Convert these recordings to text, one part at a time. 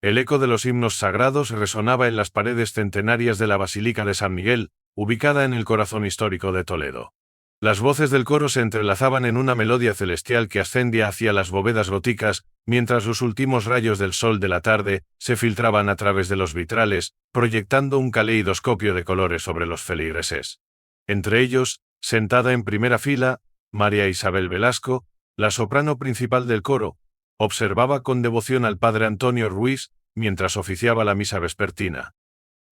El eco de los himnos sagrados resonaba en las paredes centenarias de la Basílica de San Miguel, ubicada en el corazón histórico de Toledo. Las voces del coro se entrelazaban en una melodía celestial que ascendía hacia las bóvedas góticas, mientras los últimos rayos del sol de la tarde se filtraban a través de los vitrales, proyectando un caleidoscopio de colores sobre los feligreses. Entre ellos, sentada en primera fila, María Isabel Velasco, la soprano principal del coro, observaba con devoción al padre Antonio Ruiz, mientras oficiaba la misa vespertina.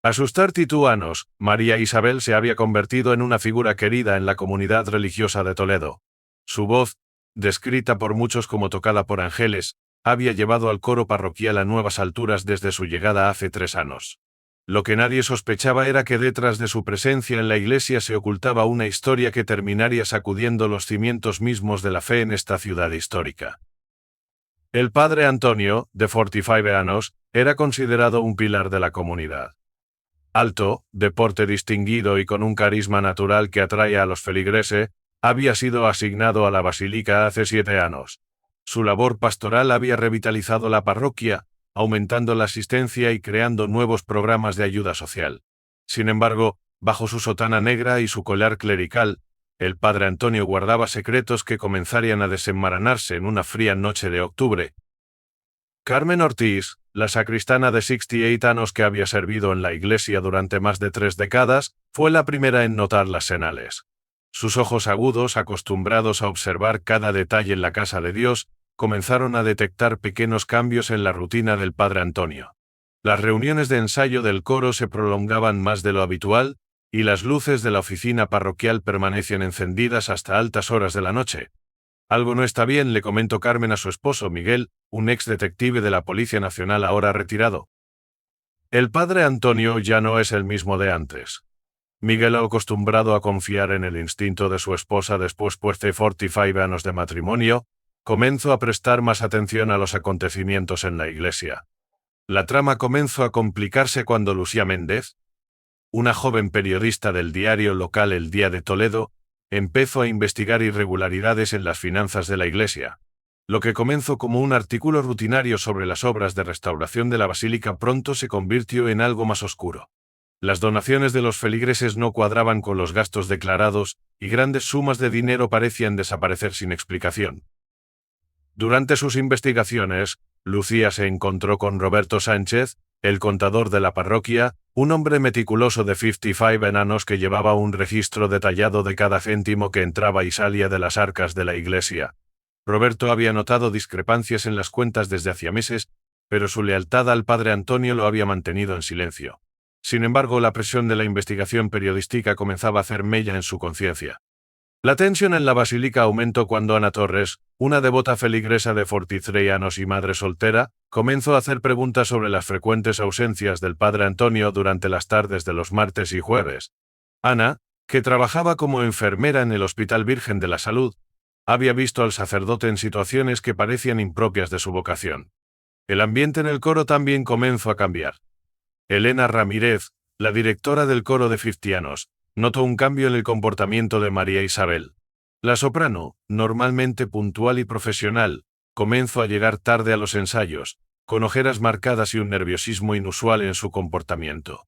A sus 32 años, María Isabel se había convertido en una figura querida en la comunidad religiosa de Toledo. Su voz, descrita por muchos como tocada por ángeles, había llevado al coro parroquial a nuevas alturas desde su llegada hace 3 años. Lo que nadie sospechaba era que detrás de su presencia en la iglesia se ocultaba una historia que terminaría sacudiendo los cimientos mismos de la fe en esta ciudad histórica. El padre Antonio, de 45 años, era considerado un pilar de la comunidad. Alto, de porte distinguido y con un carisma natural que atrae a los feligreses, había sido asignado a la basílica hace 7 años. Su labor pastoral había revitalizado la parroquia, aumentando la asistencia y creando nuevos programas de ayuda social. Sin embargo, bajo su sotana negra y su collar clerical, el padre Antonio guardaba secretos que comenzarían a desenmaranarse en una fría noche de octubre. Carmen Ortiz, la sacristana de 68 años que había servido en la iglesia durante más de 3 décadas, fue la primera en notar las señales. Sus ojos agudos, acostumbrados a observar cada detalle en la casa de Dios, comenzaron a detectar pequeños cambios en la rutina del padre Antonio. Las reuniones de ensayo del coro se prolongaban más de lo habitual, y las luces de la oficina parroquial permanecían encendidas hasta altas horas de la noche. Algo no está bien, le comentó Carmen a su esposo Miguel, un ex detective de la Policía Nacional ahora retirado. El padre Antonio ya no es el mismo de antes. Miguel, acostumbrado a confiar en el instinto de su esposa después de 45 años de matrimonio, comenzó a prestar más atención a los acontecimientos en la iglesia. La trama comenzó a complicarse cuando Lucía Méndez, una joven periodista del diario local El Día de Toledo, empezó a investigar irregularidades en las finanzas de la iglesia. Lo que comenzó como un artículo rutinario sobre las obras de restauración de la basílica pronto se convirtió en algo más oscuro. Las donaciones de los feligreses no cuadraban con los gastos declarados, y grandes sumas de dinero parecían desaparecer sin explicación. Durante sus investigaciones, Lucía se encontró con Roberto Sánchez, el contador de la parroquia, un hombre meticuloso de 55 años que llevaba un registro detallado de cada céntimo que entraba y salía de las arcas de la iglesia. Roberto había notado discrepancias en las cuentas desde hacía meses, pero su lealtad al padre Antonio lo había mantenido en silencio. Sin embargo, la presión de la investigación periodística comenzaba a hacer mella en su conciencia. La tensión en la basílica aumentó cuando Ana Torres, una devota feligresa de 43 años y madre soltera, comenzó a hacer preguntas sobre las frecuentes ausencias del padre Antonio durante las tardes de los martes y jueves. Ana, que trabajaba como enfermera en el Hospital Virgen de la Salud, había visto al sacerdote en situaciones que parecían impropias de su vocación. El ambiente en el coro también comenzó a cambiar. Elena Ramírez, la directora del coro de 50 años, notó un cambio en el comportamiento de María Isabel. La soprano, normalmente puntual y profesional, comenzó a llegar tarde a los ensayos, con ojeras marcadas y un nerviosismo inusual en su comportamiento.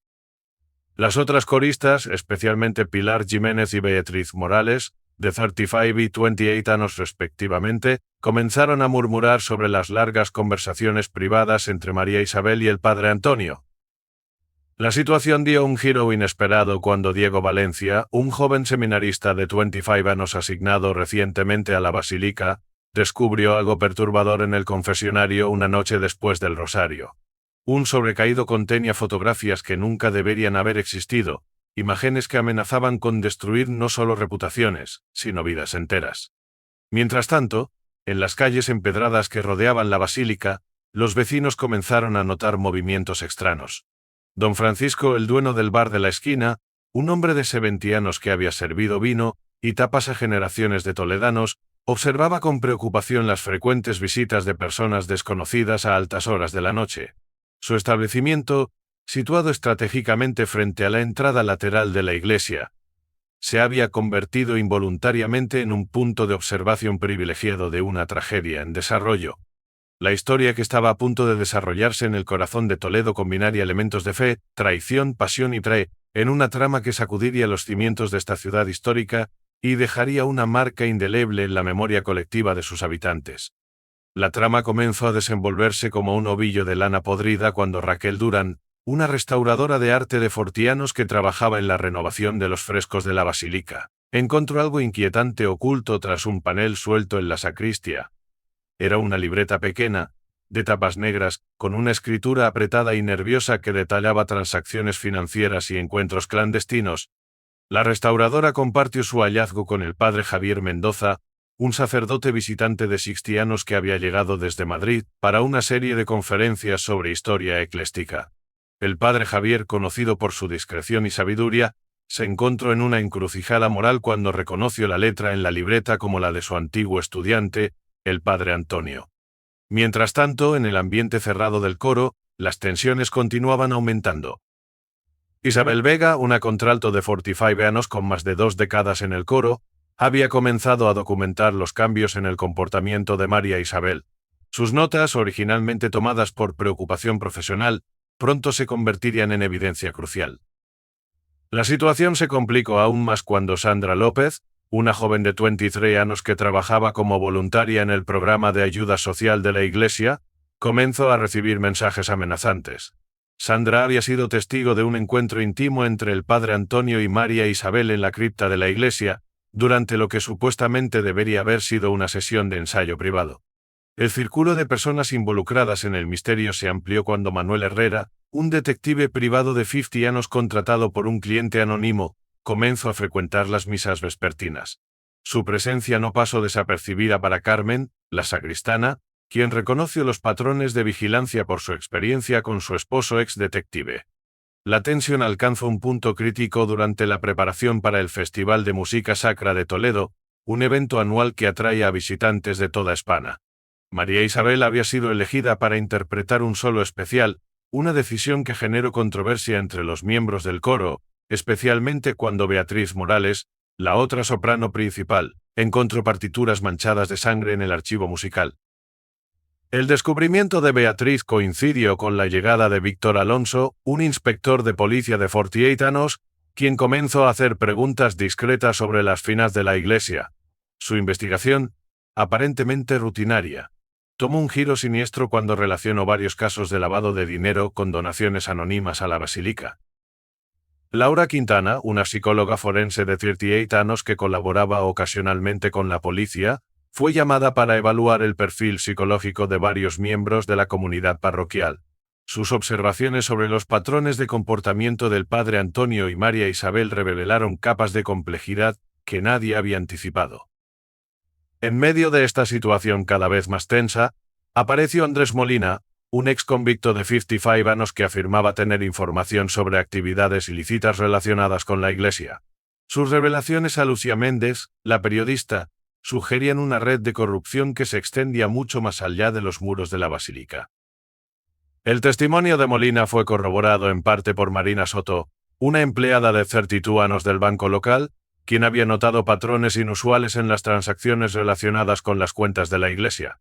Las otras coristas, especialmente Pilar Jiménez y Beatriz Morales, de 35 y 28 años respectivamente, comenzaron a murmurar sobre las largas conversaciones privadas entre María Isabel y el padre Antonio. La situación dio un giro inesperado cuando Diego Valencia, un joven seminarista de 25 años asignado recientemente a la basílica, descubrió algo perturbador en el confesionario una noche después del rosario. Un sobrecaído contenía fotografías que nunca deberían haber existido, imágenes que amenazaban con destruir no solo reputaciones, sino vidas enteras. Mientras tanto, en las calles empedradas que rodeaban la basílica, los vecinos comenzaron a notar movimientos extraños. Don Francisco, el dueño del bar de la esquina, un hombre de 70 años que había servido vino y tapas a generaciones de toledanos, observaba con preocupación las frecuentes visitas de personas desconocidas a altas horas de la noche. Su establecimiento, situado estratégicamente frente a la entrada lateral de la iglesia, se había convertido involuntariamente en un punto de observación privilegiado de una tragedia en desarrollo. La historia que estaba a punto de desarrollarse en el corazón de Toledo combinaría elementos de fe, traición, pasión y en una trama que sacudiría los cimientos de esta ciudad histórica y dejaría una marca indeleble en la memoria colectiva de sus habitantes. La trama comenzó a desenvolverse como un ovillo de lana podrida cuando Raquel Durán, una restauradora de arte de Fortianos que trabajaba en la renovación de los frescos de la basílica, encontró algo inquietante oculto tras un panel suelto en la sacristía. Era una libreta pequeña, de tapas negras, con una escritura apretada y nerviosa que detallaba transacciones financieras y encuentros clandestinos. La restauradora compartió su hallazgo con el padre Javier Mendoza, un sacerdote visitante de Sixtianos que había llegado desde Madrid para una serie de conferencias sobre historia eclesiástica. El padre Javier, conocido por su discreción y sabiduría, se encontró en una encrucijada moral cuando reconoció la letra en la libreta como la de su antiguo estudiante, el padre Antonio. Mientras tanto, en el ambiente cerrado del coro, las tensiones continuaban aumentando. Isabel Vega, una contralto de 45 años con más de 2 décadas en el coro, había comenzado a documentar los cambios en el comportamiento de María Isabel. Sus notas, originalmente tomadas por preocupación profesional, pronto se convertirían en evidencia crucial. La situación se complicó aún más cuando Sandra López, una joven de 23 años que trabajaba como voluntaria en el programa de ayuda social de la iglesia, comenzó a recibir mensajes amenazantes. Sandra había sido testigo de un encuentro íntimo entre el padre Antonio y María Isabel en la cripta de la iglesia, durante lo que supuestamente debería haber sido una sesión de ensayo privado. El círculo de personas involucradas en el misterio se amplió cuando Manuel Herrera, un detective privado de 50 años contratado por un cliente anónimo, comenzó a frecuentar las misas vespertinas. Su presencia no pasó desapercibida para Carmen, la sacristana, quien reconoció los patrones de vigilancia por su experiencia con su esposo ex detective. La tensión alcanzó un punto crítico durante la preparación para el Festival de Música Sacra de Toledo, un evento anual que atrae a visitantes de toda España. María Isabel había sido elegida para interpretar un solo especial, una decisión que generó controversia entre los miembros del coro, especialmente cuando Beatriz Morales, la otra soprano principal, encontró partituras manchadas de sangre en el archivo musical. El descubrimiento de Beatriz coincidió con la llegada de Víctor Alonso, un inspector de policía de 48 años, quien comenzó a hacer preguntas discretas sobre las finas de la iglesia. Su investigación, aparentemente rutinaria, tomó un giro siniestro cuando relacionó varios casos de lavado de dinero con donaciones anónimas a la basílica. Laura Quintana, una psicóloga forense de 38 años que colaboraba ocasionalmente con la policía, fue llamada para evaluar el perfil psicológico de varios miembros de la comunidad parroquial. Sus observaciones sobre los patrones de comportamiento del padre Antonio y María Isabel revelaron capas de complejidad que nadie había anticipado. En medio de esta situación cada vez más tensa, apareció Andrés Molina, un ex convicto de 55 años que afirmaba tener información sobre actividades ilícitas relacionadas con la iglesia. Sus revelaciones a Lucía Méndez, la periodista, sugerían una red de corrupción que se extendía mucho más allá de los muros de la basílica. El testimonio de Molina fue corroborado en parte por Marina Soto, una empleada de 32 años del banco local, quien había notado patrones inusuales en las transacciones relacionadas con las cuentas de la iglesia.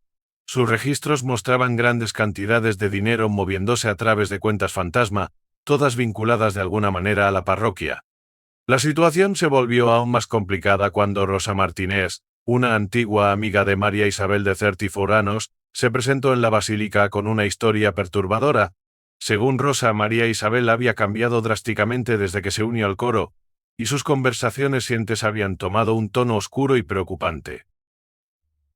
Sus registros mostraban grandes cantidades de dinero moviéndose a través de cuentas fantasma, todas vinculadas de alguna manera a la parroquia. La situación se volvió aún más complicada cuando Rosa Martínez, una antigua amiga de María Isabel de 34 años, se presentó en la basílica con una historia perturbadora. Según Rosa, María Isabel había cambiado drásticamente desde que se unió al coro, y sus conversaciones sientes habían tomado un tono oscuro y preocupante.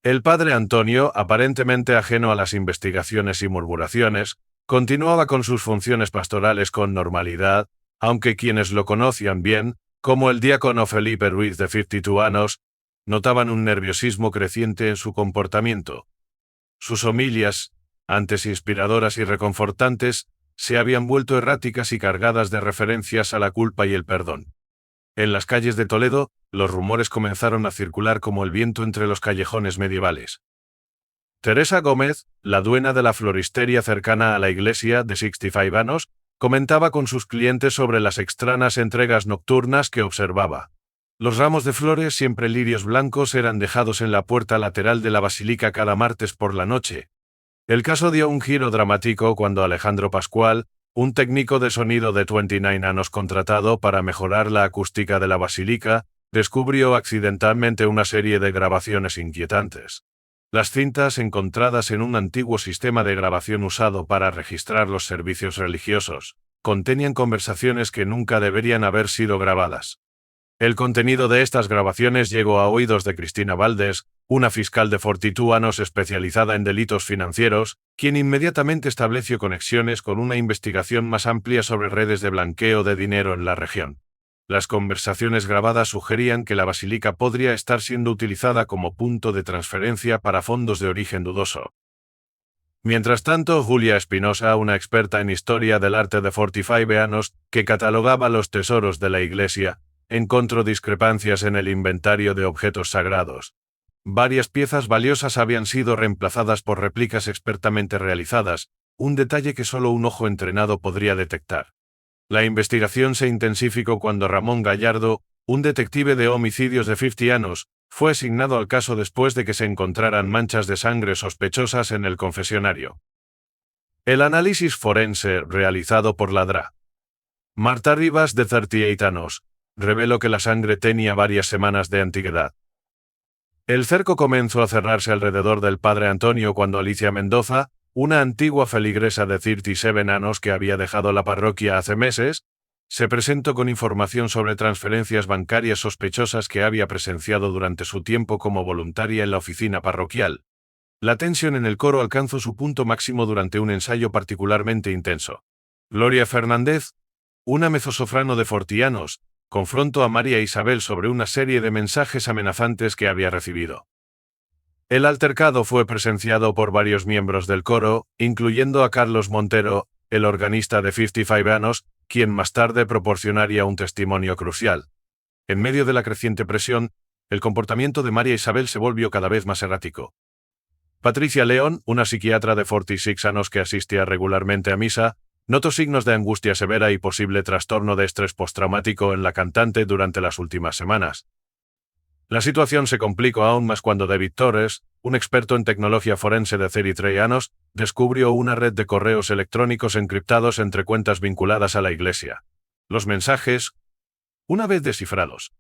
El padre Antonio, aparentemente ajeno a las investigaciones y murmuraciones, continuaba con sus funciones pastorales con normalidad, aunque quienes lo conocían bien, como el diácono Felipe Ruiz de 52 años, notaban un nerviosismo creciente en su comportamiento. Sus homilias, antes inspiradoras y reconfortantes, se habían vuelto erráticas y cargadas de referencias a la culpa y el perdón. En las calles de Toledo, los rumores comenzaron a circular como el viento entre los callejones medievales. Teresa Gómez, la dueña de la floristería cercana a la iglesia de 65 años, comentaba con sus clientes sobre las extrañas entregas nocturnas que observaba. Los ramos de flores, siempre lirios blancos, eran dejados en la puerta lateral de la basílica cada martes por la noche. El caso dio un giro dramático cuando Alejandro Pascual, un técnico de sonido de 29 años contratado para mejorar la acústica de la basílica, descubrió accidentalmente una serie de grabaciones inquietantes. Las cintas encontradas en un antiguo sistema de grabación usado para registrar los servicios religiosos, contenían conversaciones que nunca deberían haber sido grabadas. El contenido de estas grabaciones llegó a oídos de Cristina Valdés, una fiscal de 42 años especializada en delitos financieros, quien inmediatamente estableció conexiones con una investigación más amplia sobre redes de blanqueo de dinero en la región. Las conversaciones grabadas sugerían que la basílica podría estar siendo utilizada como punto de transferencia para fondos de origen dudoso. Mientras tanto, Julia Espinosa, una experta en historia del arte de 45 años, que catalogaba los tesoros de la iglesia, encontró discrepancias en el inventario de objetos sagrados. Varias piezas valiosas habían sido reemplazadas por réplicas expertamente realizadas, un detalle que solo un ojo entrenado podría detectar. La investigación se intensificó cuando Ramón Gallardo, un detective de homicidios de 50 años, fue asignado al caso después de que se encontraran manchas de sangre sospechosas en el confesionario. El análisis forense realizado por la Dra. Marta Rivas, de 38 años, reveló que la sangre tenía varias semanas de antigüedad. El cerco comenzó a cerrarse alrededor del padre Antonio cuando Alicia Mendoza, una antigua feligresa de 37 años que había dejado la parroquia hace meses, se presentó con información sobre transferencias bancarias sospechosas que había presenciado durante su tiempo como voluntaria en la oficina parroquial. La tensión en el coro alcanzó su punto máximo durante un ensayo particularmente intenso. Gloria Fernández, una mezzosoprano de 40 años, confrontó a María Isabel sobre una serie de mensajes amenazantes que había recibido. El altercado fue presenciado por varios miembros del coro, incluyendo a Carlos Montero, el organista de 55 años, quien más tarde proporcionaría un testimonio crucial. En medio de la creciente presión, el comportamiento de María Isabel se volvió cada vez más errático. Patricia León, una psiquiatra de 46 años que asistía regularmente a misa, notó signos de angustia severa y posible trastorno de estrés postraumático en la cantante durante las últimas semanas. La situación se complicó aún más cuando David Torres, un experto en tecnología forense de 33 años, descubrió una red de correos electrónicos encriptados entre cuentas vinculadas a la iglesia. Los mensajes, una vez descifrados,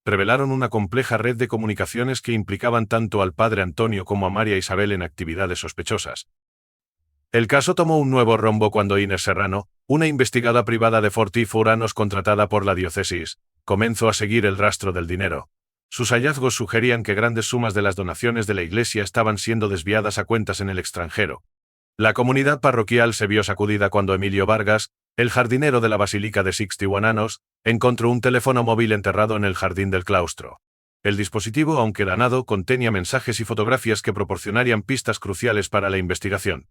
revelaron una compleja red de comunicaciones que implicaban tanto al padre Antonio como a María Isabel en actividades sospechosas. El caso tomó un nuevo rumbo cuando Inés Serrano, una investigada privada de 44 años contratada por la diócesis, comenzó a seguir el rastro del dinero. Sus hallazgos sugerían que grandes sumas de las donaciones de la iglesia estaban siendo desviadas a cuentas en el extranjero. La comunidad parroquial se vio sacudida cuando Emilio Vargas, el jardinero de la Basílica de 61 años, encontró un teléfono móvil enterrado en el jardín del claustro. El dispositivo, aunque danado, contenía mensajes y fotografías que proporcionarían pistas cruciales para la investigación.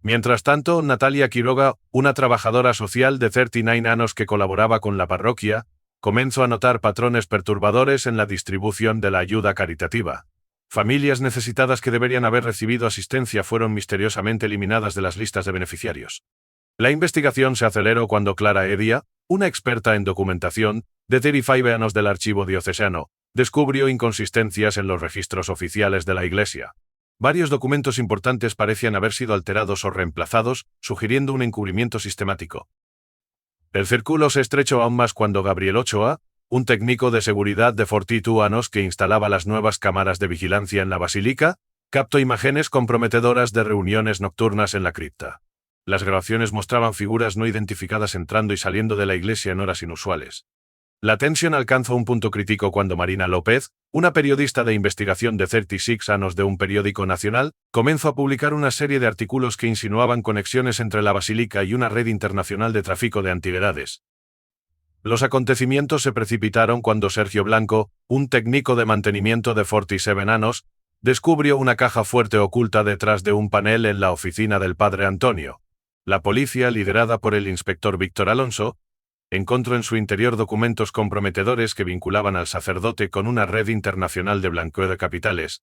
Mientras tanto, Natalia Quiroga, una trabajadora social de 39 años que colaboraba con la parroquia, comenzó a notar patrones perturbadores en la distribución de la ayuda caritativa. Familias necesitadas que deberían haber recibido asistencia fueron misteriosamente eliminadas de las listas de beneficiarios. La investigación se aceleró cuando Clara Edia, una experta en documentación, de 35 años del archivo diocesano, descubrió inconsistencias en los registros oficiales de la iglesia. Varios documentos importantes parecían haber sido alterados o reemplazados, sugiriendo un encubrimiento sistemático. El círculo se estrechó aún más cuando Gabriel Ochoa, un técnico de seguridad de 42 años que instalaba las nuevas cámaras de vigilancia en la basílica, captó imágenes comprometedoras de reuniones nocturnas en la cripta. Las grabaciones mostraban figuras no identificadas entrando y saliendo de la iglesia en horas inusuales. La tensión alcanzó un punto crítico cuando Marina López, una periodista de investigación de 36 años de un periódico nacional, comenzó a publicar una serie de artículos que insinuaban conexiones entre la basílica y una red internacional de tráfico de antigüedades. Los acontecimientos se precipitaron cuando Sergio Blanco, un técnico de mantenimiento de 47 años, descubrió una caja fuerte oculta detrás de un panel en la oficina del padre Antonio. La policía, liderada por el inspector Víctor Alonso, encontró en su interior documentos comprometedores que vinculaban al sacerdote con una red internacional de blanqueo de capitales.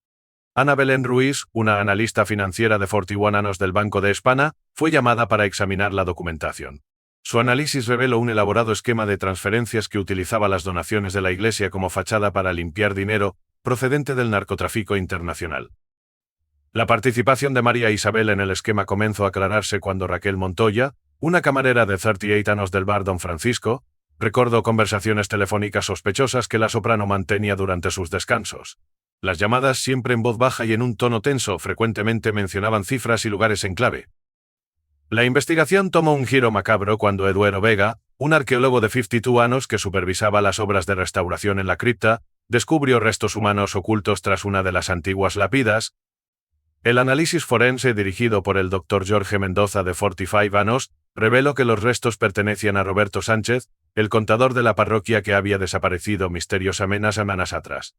Ana Belén Ruiz, una analista financiera de 41 años del Banco de España, fue llamada para examinar la documentación. Su análisis reveló un elaborado esquema de transferencias que utilizaba las donaciones de la iglesia como fachada para limpiar dinero procedente del narcotráfico internacional. La participación de María Isabel en el esquema comenzó a aclararse cuando Raquel Montoya, una camarera de 38 años del bar Don Francisco, recordó conversaciones telefónicas sospechosas que la soprano mantenía durante sus descansos. Las llamadas, siempre en voz baja y en un tono tenso, frecuentemente mencionaban cifras y lugares en clave. La investigación tomó un giro macabro cuando Eduardo Vega, un arqueólogo de 52 años que supervisaba las obras de restauración en la cripta, descubrió restos humanos ocultos tras una de las antiguas lápidas. El análisis forense dirigido por el Dr. Jorge Mendoza de 45 años reveló que los restos pertenecían a Roberto Sánchez, el contador de la parroquia que había desaparecido misteriosamente semanas atrás.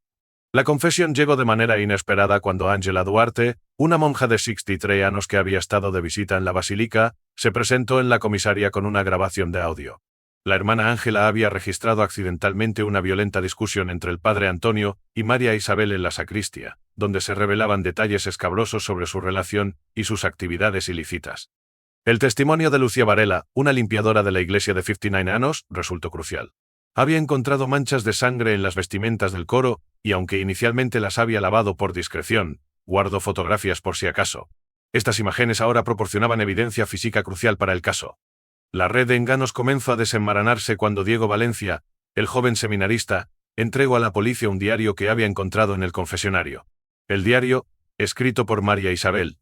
La confesión llegó de manera inesperada cuando Ángela Duarte, una monja de 63 años que había estado de visita en la basílica, se presentó en la comisaría con una grabación de audio. La hermana Ángela había registrado accidentalmente una violenta discusión entre el padre Antonio y María Isabel en la sacristía, donde se revelaban detalles escabrosos sobre su relación y sus actividades ilícitas. El testimonio de Lucía Varela, una limpiadora de la iglesia de 59 años, resultó crucial. Había encontrado manchas de sangre en las vestimentas del coro, y aunque inicialmente las había lavado por discreción, guardó fotografías por si acaso. Estas imágenes ahora proporcionaban evidencia física crucial para el caso. La red de engaños comenzó a desenmaranarse cuando Diego Valencia, el joven seminarista, entregó a la policía un diario que había encontrado en el confesionario. El diario, escrito por María Isabel,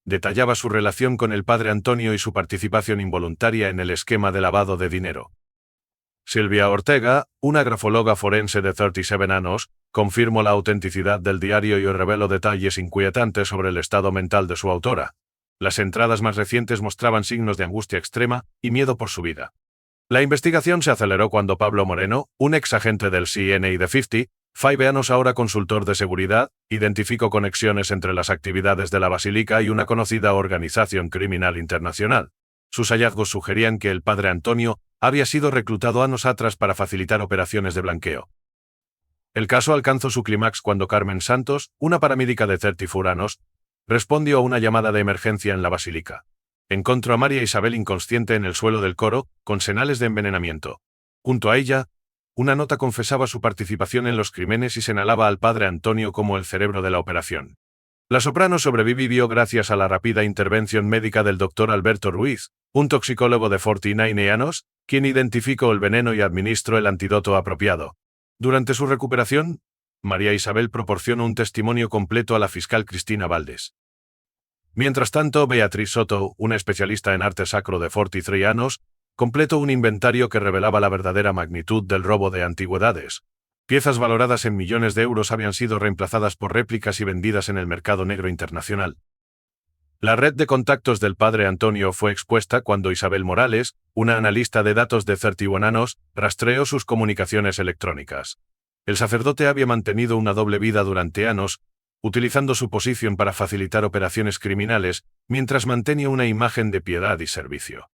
detallaba su relación con el padre Antonio y su participación involuntaria en el esquema de lavado de dinero. Silvia Ortega, una grafóloga forense de 37 años, confirmó la autenticidad del diario y reveló detalles inquietantes sobre el estado mental de su autora. Las entradas más recientes mostraban signos de angustia extrema y miedo por su vida. La investigación se aceleró cuando Pablo Moreno, un ex agente del CNI de 55 años ahora consultor de seguridad, identificó conexiones entre las actividades de la basílica y una conocida organización criminal internacional. Sus hallazgos sugerían que el padre Antonio había sido reclutado años atrás para facilitar operaciones de blanqueo. El caso alcanzó su clímax cuando Carmen Santos, una paramédica de 34 años, respondió a una llamada de emergencia en la basílica. Encontró a María Isabel inconsciente en el suelo del coro, con señales de envenenamiento. Junto a ella, una nota confesaba su participación en los crímenes y señalaba al padre Antonio como el cerebro de la operación. La soprano sobrevivió gracias a la rápida intervención médica del doctor Alberto Ruiz, un toxicólogo de 49 años, quien identificó el veneno y administró el antídoto apropiado. Durante su recuperación, María Isabel proporcionó un testimonio completo a la fiscal Cristina Valdés. Mientras tanto, Beatriz Soto, una especialista en arte sacro de 43 años, completó un inventario que revelaba la verdadera magnitud del robo de antigüedades. Piezas valoradas en millones de euros habían sido reemplazadas por réplicas y vendidas en el mercado negro internacional. La red de contactos del padre Antonio fue expuesta cuando Isabel Morales, una analista de datos de 31 años, rastreó sus comunicaciones electrónicas. El sacerdote había mantenido una doble vida durante años, utilizando su posición para facilitar operaciones criminales, mientras mantenía una imagen de piedad y servicio.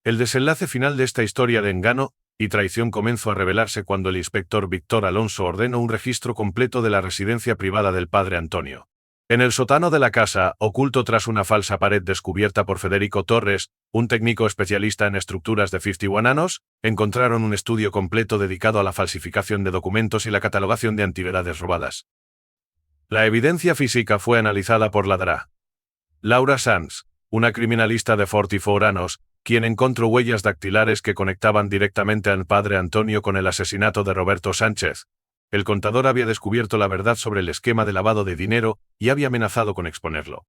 El desenlace final de esta historia de engaño y traición comenzó a revelarse cuando el inspector Víctor Alonso ordenó un registro completo de la residencia privada del padre Antonio. En el sótano de la casa, oculto tras una falsa pared descubierta por Federico Torres, un técnico especialista en estructuras de 51 años, encontraron un estudio completo dedicado a la falsificación de documentos y la catalogación de antigüedades robadas. La evidencia física fue analizada por la Dra. Laura Sanz, una criminalista de 44 años, quien encontró huellas dactilares que conectaban directamente al padre Antonio con el asesinato de Roberto Sánchez. El contador había descubierto la verdad sobre el esquema de lavado de dinero y había amenazado con exponerlo.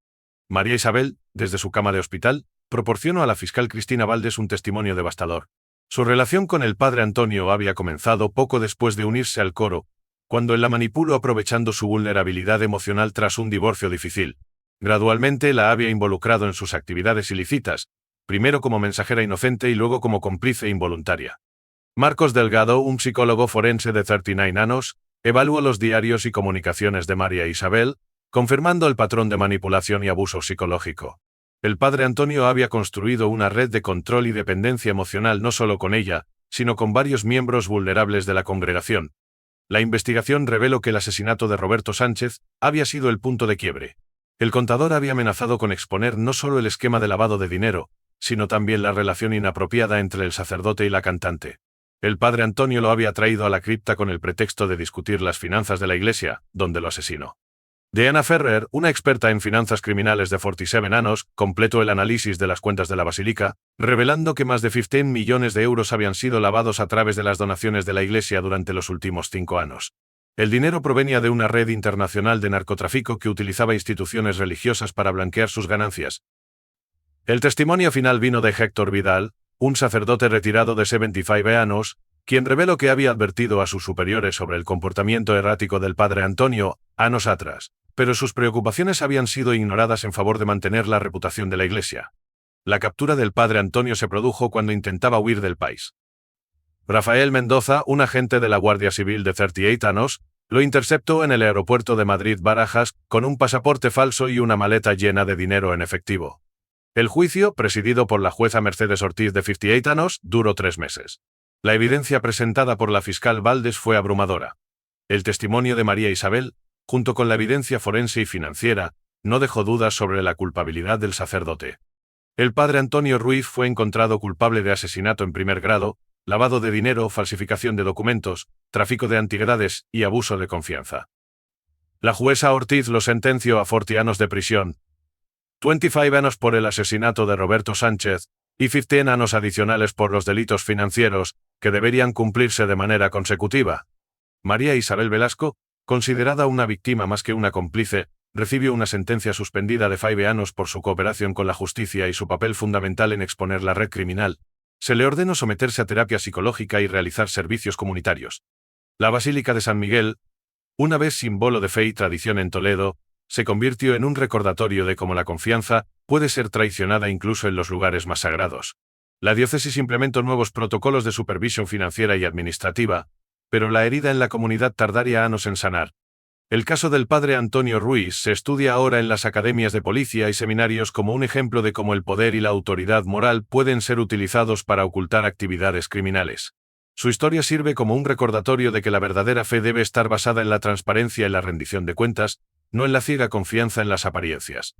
María Isabel, desde su cama de hospital, proporcionó a la fiscal Cristina Valdés un testimonio devastador. Su relación con el padre Antonio había comenzado poco después de unirse al coro, cuando él la manipuló aprovechando su vulnerabilidad emocional tras un divorcio difícil. Gradualmente la había involucrado en sus actividades ilícitas, primero como mensajera inocente y luego como cómplice involuntaria. Marcos Delgado, un psicólogo forense de 39 años, evaluó los diarios y comunicaciones de María Isabel, confirmando el patrón de manipulación y abuso psicológico. El padre Antonio había construido una red de control y dependencia emocional no solo con ella, sino con varios miembros vulnerables de la congregación. La investigación reveló que el asesinato de Roberto Sánchez había sido el punto de quiebre. El contador había amenazado con exponer no solo el esquema de lavado de dinero, sino también la relación inapropiada entre el sacerdote y la cantante. El padre Antonio lo había traído a la cripta con el pretexto de discutir las finanzas de la iglesia, donde lo asesinó. Deanna Ferrer, una experta en finanzas criminales de 47 años, completó el análisis de las cuentas de la basílica, revelando que más de 15 millones de euros habían sido lavados a través de las donaciones de la iglesia durante los últimos 5 años. El dinero provenía de una red internacional de narcotráfico que utilizaba instituciones religiosas para blanquear sus ganancias. El testimonio final vino de Héctor Vidal, un sacerdote retirado de 75 años, quien reveló que había advertido a sus superiores sobre el comportamiento errático del padre Antonio, años atrás, pero sus preocupaciones habían sido ignoradas en favor de mantener la reputación de la iglesia. La captura del padre Antonio se produjo cuando intentaba huir del país. Rafael Mendoza, un agente de la Guardia Civil de 38 años, lo interceptó en el aeropuerto de Madrid-Barajas con un pasaporte falso y una maleta llena de dinero en efectivo. El juicio, presidido por la jueza Mercedes Ortiz de 58 años, duró 3 meses. La evidencia presentada por la fiscal Valdés fue abrumadora. El testimonio de María Isabel, junto con la evidencia forense y financiera, no dejó dudas sobre la culpabilidad del sacerdote. El padre Antonio Ruiz fue encontrado culpable de asesinato en primer grado, lavado de dinero, falsificación de documentos, tráfico de antigüedades y abuso de confianza. La jueza Ortiz lo sentenció a 40 años de prisión, 25 años por el asesinato de Roberto Sánchez, y 15 años adicionales por los delitos financieros, que deberían cumplirse de manera consecutiva. María Isabel Velasco, considerada una víctima más que una cómplice, recibió una sentencia suspendida de 5 años por su cooperación con la justicia y su papel fundamental en exponer la red criminal. Se le ordenó someterse a terapia psicológica y realizar servicios comunitarios. La Basílica de San Miguel, una vez símbolo de fe y tradición en Toledo, se convirtió en un recordatorio de cómo la confianza puede ser traicionada incluso en los lugares más sagrados. La diócesis implementó nuevos protocolos de supervisión financiera y administrativa, pero la herida en la comunidad tardaría años en sanar. El caso del padre Antonio Ruiz se estudia ahora en las academias de policía y seminarios como un ejemplo de cómo el poder y la autoridad moral pueden ser utilizados para ocultar actividades criminales. Su historia sirve como un recordatorio de que la verdadera fe debe estar basada en la transparencia y la rendición de cuentas, no en la ciega confianza en las apariencias.